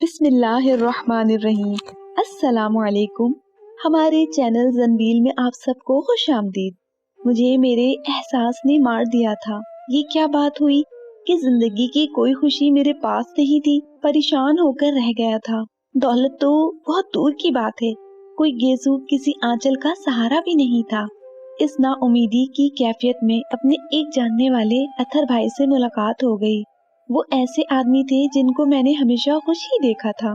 بسم اللہ الرحمن الرحیم۔ السلام علیکم۔ ہمارے چینل زنبیل میں آپ سب کو خوش آمدید۔ مجھے میرے احساس نے مار دیا تھا۔ یہ کیا بات ہوئی کہ زندگی کی کوئی خوشی میرے پاس نہیں تھی، پریشان ہو کر رہ گیا تھا۔ دولت تو بہت دور کی بات ہے، کوئی گیسو کسی آنچل کا سہارا بھی نہیں تھا۔ اس نا امیدی کی کیفیت میں اپنے ایک جاننے والے اطہر بھائی سے ملاقات ہو گئی۔ وہ ایسے آدمی تھے جن کو میں نے ہمیشہ خوش ہی دیکھا تھا۔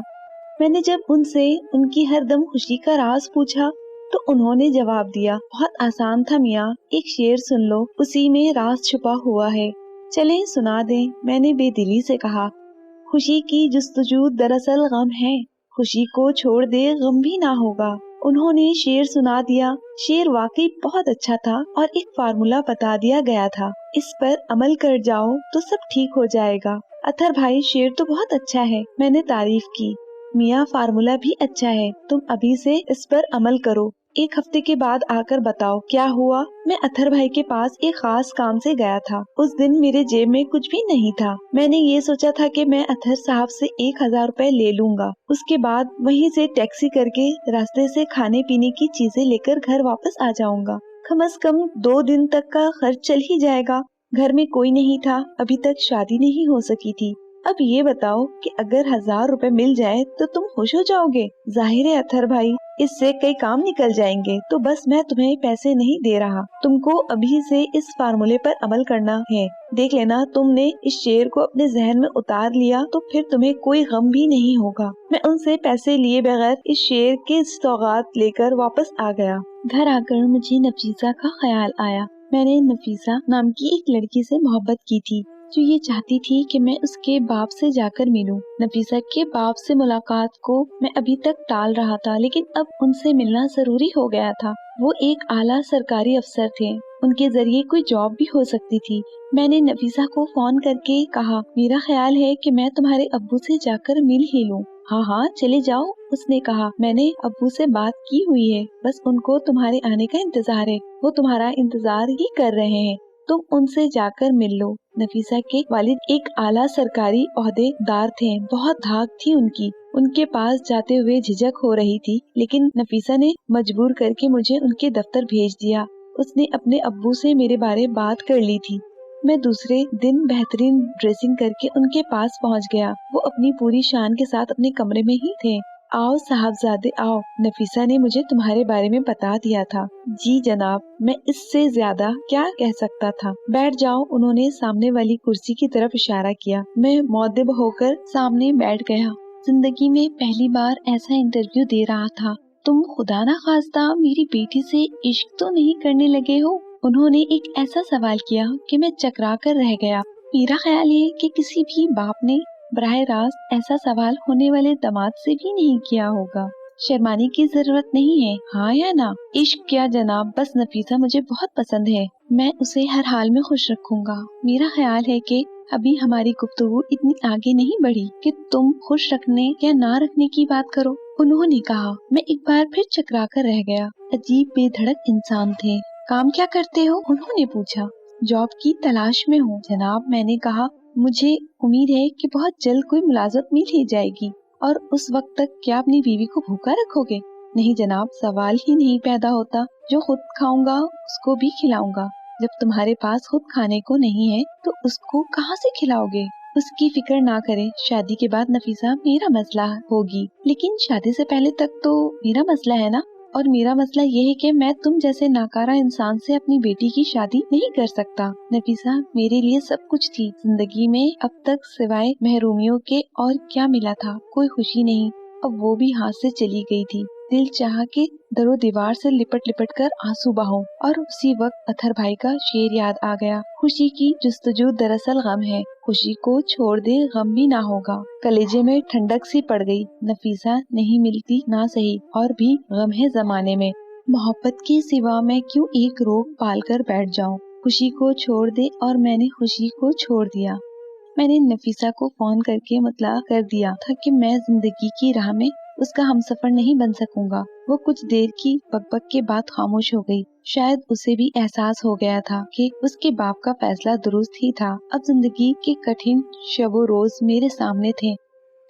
میں نے جب ان سے ان کی ہر دم خوشی کا راز پوچھا تو انہوں نے جواب دیا، بہت آسان تھا میاں، ایک شعر سن لو، اسی میں راز چھپا ہوا ہے۔ چلیں سنا دیں، میں نے بے دلی سے کہا۔ خوشی کی جستجو دراصل غم ہے، خوشی کو چھوڑ دے غم بھی نہ ہوگا۔ انہوں نے شعر سنا دیا۔ شعر واقعی بہت اچھا تھا اور ایک فارمولا بتا دیا گیا تھا، اس پر عمل کر جاؤ تو سب ٹھیک ہو جائے گا۔ اطہر بھائی شعر تو بہت اچھا ہے، میں نے تعریف کی۔ میاں فارمولا بھی اچھا ہے، تم ابھی سے اس پر عمل کرو، ایک ہفتے کے بعد آ کر بتاؤ کیا ہوا۔ میں اطہر بھائی کے پاس ایک خاص کام سے گیا تھا۔ اس دن میرے جیب میں کچھ بھی نہیں تھا۔ میں نے یہ سوچا تھا کہ میں اطہر صاحب سے 1000 روپے لے لوں گا، اس کے بعد وہیں سے ٹیکسی کر کے راستے سے کھانے پینے کی چیزیں لے کر گھر واپس آ جاؤں گا۔ کم از کم 2 دن تک کا خرچ چل ہی جائے گا۔ گھر میں کوئی نہیں تھا، ابھی تک شادی نہیں ہو سکی تھی۔ اب یہ بتاؤ کہ اگر 1000 روپے مل جائے تو تم خوش ہو جاؤ گے؟ ظاہر ہے اطہر بھائی، اس سے کئی کام نکل جائیں گے، تو بس میں تمہیں پیسے نہیں دے رہا، تم کو ابھی سے اس فارمولے پر عمل کرنا ہے۔ دیکھ لینا تم نے اس شعر کو اپنے ذہن میں اتار لیا تو پھر تمہیں کوئی غم بھی نہیں ہوگا۔ میں ان سے پیسے لیے بغیر اس شعر کے سوغات لے کر واپس آ گیا۔ گھر آ کر مجھے نفیسہ کا خیال آیا۔ میں نے نفیسہ نام کی ایک لڑکی سے محبت کی تھی جو یہ چاہتی تھی کہ میں اس کے باپ سے جا کر ملوں۔ نفیسہ کے باپ سے ملاقات کو میں ابھی تک ٹال رہا تھا، لیکن اب ان سے ملنا ضروری ہو گیا تھا۔ وہ ایک اعلیٰ سرکاری افسر تھے، ان کے ذریعے کوئی جاب بھی ہو سکتی تھی۔ میں نے نفیسہ کو فون کر کے کہا، میرا خیال ہے کہ میں تمہارے ابو سے جا کر مل ہی لوں۔ ہاں ہاں چلے جاؤ، اس نے کہا، میں نے ابو سے بات کی ہوئی ہے، بس ان کو تمہارے آنے کا انتظار ہے، وہ تمہارا انتظار ہی کر رہے ہیں، تم ان سے جا کر مل لو۔ نفیسہ کے والد ایک اعلیٰ سرکاری عہدے دار تھے، بہت دھاک تھی ان کی۔ ان کے پاس جاتے ہوئے جھجک ہو رہی تھی، لیکن نفیسہ نے مجبور کر کے مجھے ان کے دفتر بھیج دیا۔ اس نے اپنے ابو سے میرے بارے بات کر لی تھی۔ میں دوسرے دن بہترین ڈریسنگ کر کے ان کے پاس پہنچ گیا۔ وہ اپنی پوری شان کے ساتھ اپنے کمرے میں ہی تھے۔ آؤ صاحبزادے آؤ، نفیسہ نے مجھے تمہارے بارے میں بتا دیا تھا۔ جی جناب، میں اس سے زیادہ کیا کہہ سکتا تھا؟ بیٹھ جاؤ، انہوں نے سامنے والی کرسی کی طرف اشارہ کیا۔ میں مؤدب ہو کر سامنے بیٹھ گیا۔ زندگی میں پہلی بار ایسا انٹرویو دے رہا تھا۔ تم خدا نہ خواستہ میری بیٹی سے عشق تو نہیں کرنے لگے ہو؟ انہوں نے ایک ایسا سوال کیا کہ میں چکرا کر رہ گیا۔ میرا خیال ہے کہ کسی بھی باپ نے براہ راست ایسا سوال ہونے والے داماد سے بھی نہیں کیا ہوگا۔ شرمانے کی ضرورت نہیں ہے، ہاں یا نہ؟ عشق کیا جناب، بس نفیسہ مجھے بہت پسند ہے، میں اسے ہر حال میں خوش رکھوں گا۔ میرا خیال ہے کہ ابھی ہماری گفتگو اتنی آگے نہیں بڑھی کہ تم خوش رکھنے یا نہ رکھنے کی بات کرو، انہوں نے کہا۔ میں ایک بار پھر چکرا کر رہ گیا۔ عجیب بے دھڑک انسان تھے۔ کام کیا کرتے ہو؟ انہوں نے پوچھا۔ جاب کی تلاش میں ہوں جناب، میں نے کہا۔ مجھے امید ہے کہ بہت جلد کوئی ملازمت مل ہی جائے گی۔ اور اس وقت تک کیا اپنی بیوی کو بھوکا رکھو گے؟ نہیں جناب، سوال ہی نہیں پیدا ہوتا، جو خود کھاؤں گا اس کو بھی کھلاؤں گا۔ جب تمہارے پاس خود کھانے کو نہیں ہے تو اس کو کہاں سے کھلاؤ گے؟ اس کی فکر نہ کرے، شادی کے بعد نفیسہ میرا مسئلہ ہوگی، لیکن شادی سے پہلے تک تو میرا مسئلہ ہے نا۔ اور میرا مسئلہ یہ ہے کہ میں تم جیسے ناکارہ انسان سے اپنی بیٹی کی شادی نہیں کر سکتا۔ نفیسہ میرے لیے سب کچھ تھی، زندگی میں اب تک سوائے محرومیوں کے اور کیا ملا تھا؟ کوئی خوشی نہیں، اب وہ بھی ہاتھ سے چلی گئی تھی۔ دل چاہا کہ در و دیوار سے لپٹ لپٹ کر آنسو بہاؤں، اور اسی وقت اطہر بھائی کا شعر یاد آ گیا، خوشی کی جستجو دراصل غم ہے، خوشی کو چھوڑ دے غم بھی نہ ہوگا۔ کلیجے میں ٹھنڈک سی پڑ گئی۔ نفیسہ نہیں ملتی نہ صحیح، اور بھی غم ہے زمانے میں، محبت کے سوا میں کیوں ایک روگ پال کر بیٹھ جاؤں؟ خوشی کو چھوڑ دے، اور میں نے خوشی کو چھوڑ دیا۔ میں نے نفیسہ کو فون کر کے مطلع کر دیا تھا کہ میں زندگی کی راہ میں اس کا ہمسفر نہیں بن سکوں گا۔ وہ کچھ دیر کی بک بک کے بعد خاموش ہو گئی۔ شاید اسے بھی احساس ہو گیا تھا کہ اس کے باپ کا فیصلہ درست ہی تھا۔ اب زندگی کے کٹھن شب و روز میرے سامنے تھے۔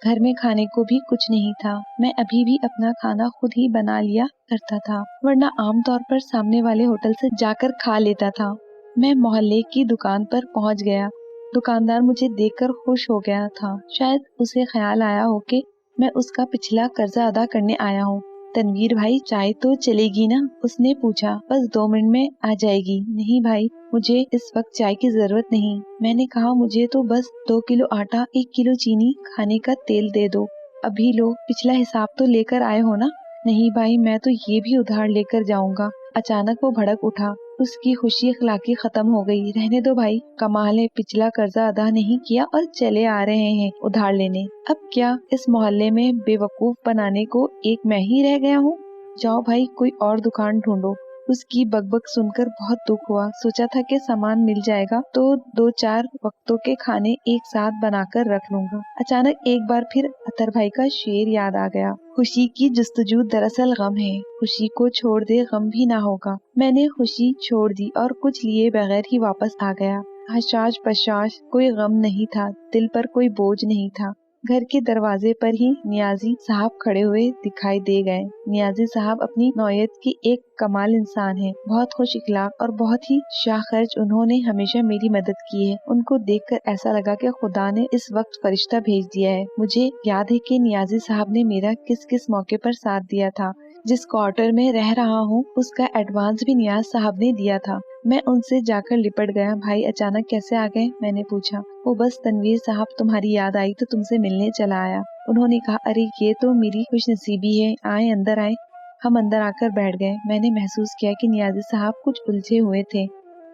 घर में खाने को भी कुछ नहीं था। मैं अभी भी अपना खाना खुद ही बना लिया करता था, वरना आमतौर पर सामने वाले होटल से जाकर खा लेता था। मैं मोहल्ले की दुकान पर पहुंच गया। दुकानदार मुझे देखकर खुश हो गया था। शायद उसे ख्याल आया हो कि मैं उसका पिछला कर्जा अदा करने आया हूँ। तनवीर भाई, चाय तो चलेगी ना? उसने पूछा। बस 2 मिनट में आ जाएगी। नहीं भाई, मुझे इस वक्त चाय की जरूरत नहीं। मैंने कहा, मुझे तो बस 2 किलो आटा, 1 किलो चीनी, खाने का तेल दे दो। अभी लो, पिछला हिसाब तो लेकर आए हो ना? नहीं भाई, मैं तो ये भी उधार लेकर जाऊंगा। अचानक वो भड़क उठा। उसकी खुशी अखलाकी खत्म हो गई। रहने दो भाई, कमाल है, पिछला कर्जा अदा नहीं किया और चले आ रहे हैं उधार लेने। अब क्या इस मोहल्ले में बेवकूफ बनाने को एक मैं ही रह गया हूँ? जाओ भाई, कोई और दुकान ढूंढो। उसकी बकबक सुनकर बहुत दुख हुआ। सोचा था कि सामान मिल जाएगा तो 2-4 वक्तों के खाने एक साथ बनाकर रख लूंगा। अचानक एक बार फिर अतर भाई का शेर याद आ गया। खुशी की जुस्तजू दरअसल गम है, खुशी को छोड़ दे गम भी ना होगा। मैंने खुशी छोड़ दी और कुछ लिए बगैर ही वापस आ गया। हशाश बशाश, कोई गम नहीं था, दिल पर कोई बोझ नहीं था। घर के दरवाजे पर ही नियाजी साहब खड़े हुए दिखाई दे गए। नियाजी साहब अपनी नौयत के एक कमाल इंसान हैं, बहुत खुश इखलाक और बहुत ही शाखर्ज। उन्होंने हमेशा मेरी मदद की है। उनको देखकर ऐसा लगा कि खुदा ने इस वक्त फरिश्ता भेज दिया है। मुझे याद है कि नियाजी साहब ने मेरा किस किस मौके पर साथ दिया था। जिस क्वार्टर में रह रहा हूँ उसका एडवांस भी नियाज साहब ने दिया था। मैं उनसे जाकर लिपट गया। भाई, अचानक कैसे आ गए? मैंने पूछा। वो बस तनवीर साहब, तुम्हारी याद आई तो तुमसे मिलने चला आया। उन्होंने कहा, अरे ये तो मेरी खुशनसीबी है, आए अंदर आए। हम अंदर आकर बैठ गए। मैंने महसूस किया कि नियाजी साहब कुछ उलझे हुए थे।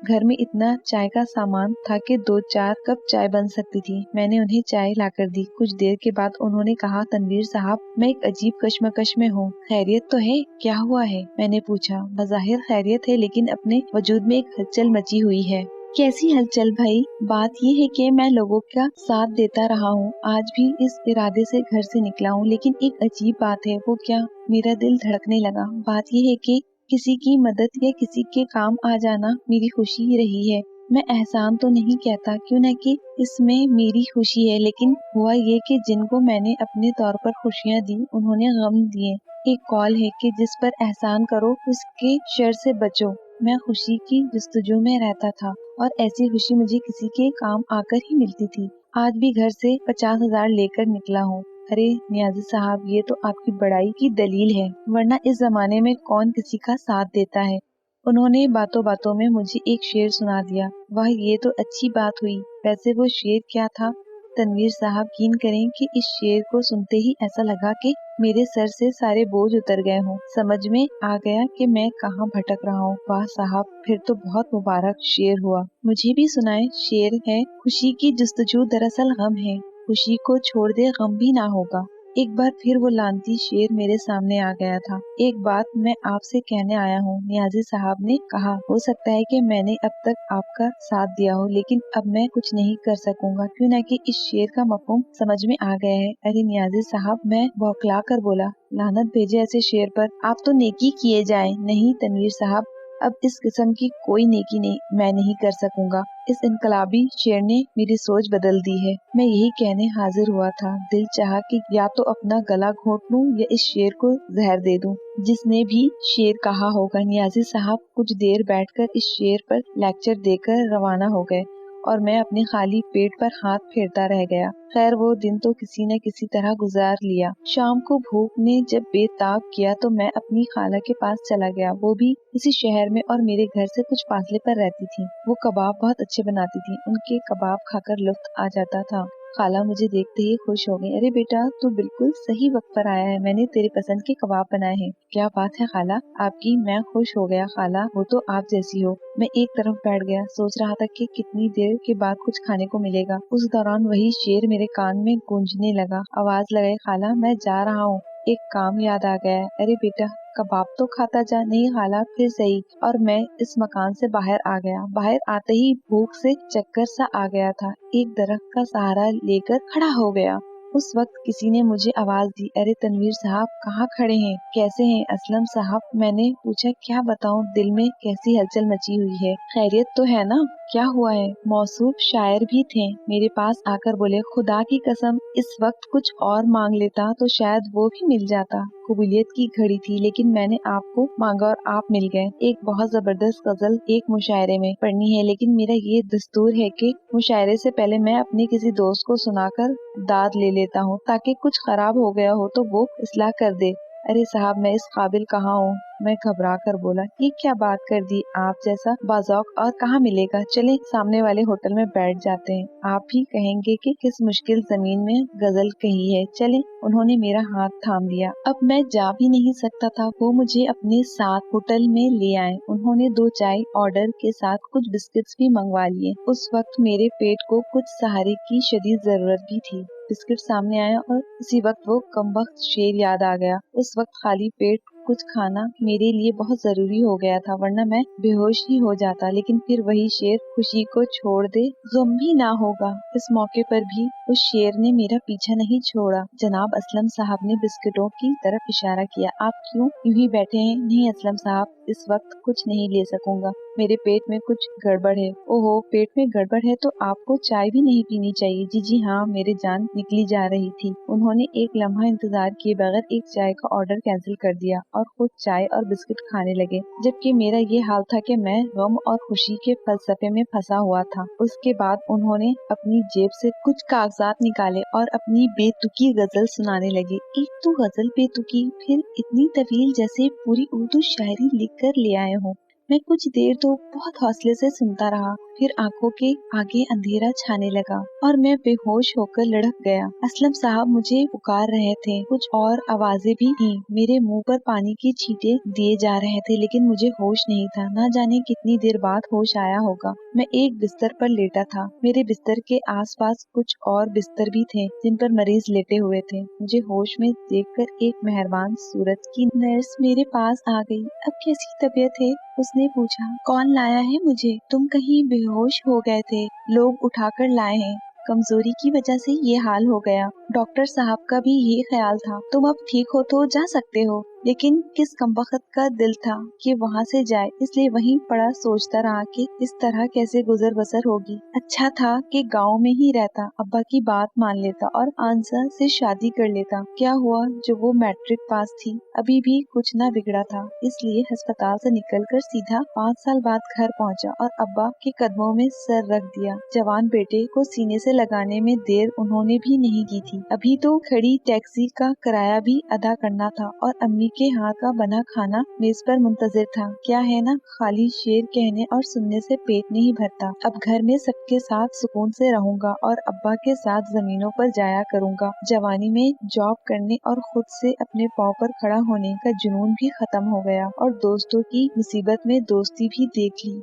घर में इतना चाय का सामान था कि 2-4 कप चाय बन सकती थी। मैंने उन्हें चाय लाकर दी। कुछ देर के बाद उन्होंने कहा, तनवीर साहब, मैं एक अजीब कश्मकश में हूँ। खैरियत तो है? क्या हुआ है? मैंने पूछा। बज़ाहिर खैरियत है, लेकिन अपने वजूद में एक हलचल मची हुई है। कैसी हलचल भाई? बात ये है कि मैं लोगों का साथ देता रहा हूँ, आज भी इस इरादे से घर से निकला हूँ, लेकिन एक अजीब बात है। वो क्या? मेरा दिल धड़कने लगा। बात ये है कि किसी की मदद या किसी के काम आ जाना मेरी खुशी रही है। मैं एहसान तो नहीं कहता, क्यों न कि इसमें मेरी खुशी है, लेकिन हुआ ये कि जिनको मैंने अपने तौर पर खुशियाँ दी, उन्होंने गम दिए। एक कॉल है कि जिस पर एहसान करो उसके शर से बचो। मैं खुशी की जुस्तजू में रहता था और ऐसी खुशी मुझे किसी के काम आकर ही मिलती थी। आज भी घर से 50,000 लेकर निकला हूँ। अरे नियाजी साहब, ये तो आपकी बड़ाई की दलील है, वरना इस जमाने में कौन किसी का साथ देता है। उन्होंने बातों बातों में मुझे एक शेर सुना दिया। वाह, ये तो अच्छी बात हुई। वैसे वो शेर क्या था? तनवीर साहब, यकीन करें कि इस शेर को सुनते ही ऐसा लगा कि मेरे सर से सारे बोझ उतर गए हों। समझ में आ गया कि मैं कहाँ भटक रहा हूँ। वाह साहब, फिर तो बहुत मुबारक शेर हुआ। मुझे भी सुनाए। शेर है, खुशी की जुस्तजू दरअसल गम है, खुशी को छोड़ दे गम भी ना होगा। एक बार फिर वो लानती शेर मेरे सामने आ गया था। एक बात मैं आपसे कहने आया हूँ, नियाजी साहब ने कहा। हो सकता है कि मैंने अब तक आपका साथ दिया हो, लेकिन अब मैं कुछ नहीं कर सकूंगा, क्यों न कि इस शेर का मफहूम समझ में आ गया है। अरे नियाजी साहब, मैं बौखला कर बोला। लानत भेजे ऐसे शेर पर, आप तो नेकी किए जाए। नहीं तनवीर साहब, अब इस किस्म की कोई नेकी मैं नहीं कर सकूंगा। इस इनकलाबी शेर ने मेरी सोच बदल दी है। मैं यही कहने हाजिर हुआ था। दिल चाहा कि या तो अपना गला घोट लूं या इस शेर को जहर दे दूं। जिसने भी शेर कहा होगा। नियाजी साहब कुछ देर बैठकर इस शेर पर लेक्चर देकर रवाना हो गए और मैं अपने खाली पेट पर हाथ फेरता रह गया। खैर, वो दिन तो किसी न किसी तरह गुजार लिया। शाम को भूख ने जब बेताब किया तो मैं अपनी खाला के पास चला गया। वो भी इसी शहर में और मेरे घर से कुछ फासले पर रहती थी। वो कबाब बहुत अच्छे बनाती थी। उनके कबाब खाकर लुत्फ आ जाता था। खाला मुझे देखते ही खुश हो गई। अरे बेटा, तू बिल्कुल सही वक्त पर आया है, मैंने तेरी पसंद के कबाब बनाए हैं। क्या बात है खाला आपकी। मैं खुश हो गया। खाला, वो तो आप जैसी हो। मैं एक तरफ बैठ गया, सोच रहा था कि कितनी देर के बाद कुछ खाने को मिलेगा। उस दौरान वही शेर मेरे कान में गूंजने लगा। आवाज लगाई, खाला मैं जा रहा हूँ, एक काम याद आ गया है। अरे बेटा, कबाब तो खाता जा। नहीं खाला, फिर सही। और मैं इस मकान से बाहर आ गया। बाहर आते ही भूख से चक्कर सा आ गया था। एक दरख्त का सहारा लेकर खड़ा हो गया। उस वक्त किसी ने मुझे आवाज दी, अरे तनवीर साहब कहाँ खड़े हैं, कैसे हैं असलम साहब? मैंने पूछा क्या बताऊं, दिल में कैसी हलचल मची हुई है, खैरियत तो है ना, क्या हुआ है? मौसूफ शायर भी थे मेरे पास आकर बोले, खुदा की कसम इस वक्त कुछ और मांग लेता तो शायद वो भी मिल जाता। कबूलियत की घड़ी थी लेकिन मैंने आपको मांगा और आप मिल गए। एक बहुत जबरदस्त गजल एक मुशायरे में पढ़नी है, लेकिन मेरा ये दस्तूर है कि मुशायरे से पहले मैं अपने किसी दोस्त को सुनाकर दाद ले लेता हूँ ताकि कुछ खराब हो गया हो तो वो इस्लाह कर दे। अरे साहब मैं इस काबिल कहाँ हूँ? मैं घबरा कर बोला, ये क्या बात कर दी, आप जैसा बाज़ौक और कहाँ मिलेगा, चले सामने वाले होटल में बैठ जाते हैं, आप भी कहेंगे कि किस मुश्किल जमीन में गजल कही है, चले। उन्होंने मेरा हाथ थाम लिया। अब मैं जा भी नहीं सकता था, वो मुझे अपने साथ होटल में ले आए। उन्होंने 2 चाय ऑर्डर के साथ कुछ बिस्किट्स भी मंगवा लिए। उस वक्त मेरे पेट को कुछ सहारे की शदीद जरूरत भी थी। बिस्किट सामने आया और उसी वक्त वो कमबख्त शेर याद आ गया। उस वक्त खाली पेट कुछ खाना मेरे लिए बहुत जरूरी हो गया था, वरना मैं बेहोश ही हो जाता। लेकिन फिर वही शेर, खुशी को छोड़ दे गम भी ना होगा। इस मौके पर भी उस शेर ने मेरा पीछा नहीं छोड़ा। जनाब असलम साहब ने बिस्किटों की तरफ इशारा किया, आप क्यों यूं ही बैठे हैं? नहीं असलम साहब, इस वक्त कुछ नहीं ले सकूंगा, मेरे पेट में कुछ गड़बड़ है। ओहो, पेट में गड़बड़ है तो आपको चाय भी नहीं पीनी चाहिए। जी जी हाँ, मेरी जान निकली जा रही थी। उन्होंने एक लम्हा इंतजार किए बगैर एक चाय का ऑर्डर कैंसिल कर दिया और खुद चाय और बिस्किट खाने लगे, जबकि मेरा ये हाल था कि मैं गम और खुशी के फलसफे में फंसा हुआ था। उसके बाद उन्होंने अपनी जेब से कुछ कागजात निकाले और अपनी बेतुकी गजल सुनाने लगे। एक तो गजल बेतुकी, फिर इतनी तवील जैसे पूरी उर्दू शायरी लिख कर ले आए हो। मैं कुछ देर तो बहुत हौसले से सुनता रहा, फिर आंखों के आगे अंधेरा छाने लगा और मैं बेहोश होकर लुढ़क गया। असलम साहब मुझे पुकार रहे थे, कुछ और आवाजें भी थीं। मेरे मुंह पर पानी की छींटे दिए जा रहे थे, लेकिन मुझे होश नहीं था। ना जाने कितनी देर बाद होश आया होगा। मैं एक बिस्तर पर लेटा था। मेरे बिस्तर के आसपास कुछ और बिस्तर भी थे जिन पर मरीज लेटे हुए थे। मुझे होश में देखकर एक मेहरबान सूरत की नर्स मेरे पास आ गई। अब कैसी तबीयत है? उसने पूछा। कौन लाया है मुझे? तुम कहीं बेहोश हो गए थे, लोग उठाकर लाए हैं। कमजोरी की वजह से ये हाल हो गया। डॉक्टर साहब का भी ये ख्याल था। तुम अब ठीक हो तो जा सकते हो, लेकिन किस कमबख्त का दिल था कि वहाँ से जाए, इसलिए वहीं पड़ा सोचता रहा कि इस तरह कैसे गुजर बसर होगी। अच्छा था कि गांव में ही रहता, अब्बा की बात मान लेता और आंसा से शादी कर लेता। क्या हुआ जो वो मैट्रिक पास थी, अभी भी कुछ न बिगड़ा था। इसलिए अस्पताल से निकलकर सीधा 5 साल बाद घर पहुंचा और अब्बा के कदमों में सर रख दिया। जवान बेटे को सीने से लगाने में देर उन्होंने भी नहीं की थी। अभी तो खड़ी टैक्सी का किराया भी अदा करना था और अम्मी के हाथ का बना खाना मेज पर मुंतजिर था। क्या है ना, खाली शेर कहने और सुनने से पेट नहीं भरता। अब घर में सबके साथ सुकून से रहूंगा और अब्बा के साथ जमीनों पर जाया करूंगा। जवानी में जॉब करने और खुद से अपने पाँव पर खड़ा होने का जुनून भी खत्म हो गया और दोस्तों की मुसीबत में दोस्ती भी देख ली।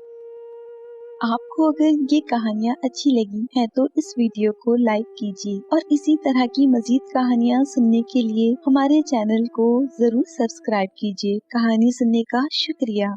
आपको अगर ये कहानियाँ अच्छी लगी हैं तो इस वीडियो को लाइक कीजिए और इसी तरह की मजीद कहानियाँ सुनने के लिए हमारे चैनल को जरूर सब्सक्राइब कीजिए। कहानी सुनने का शुक्रिया।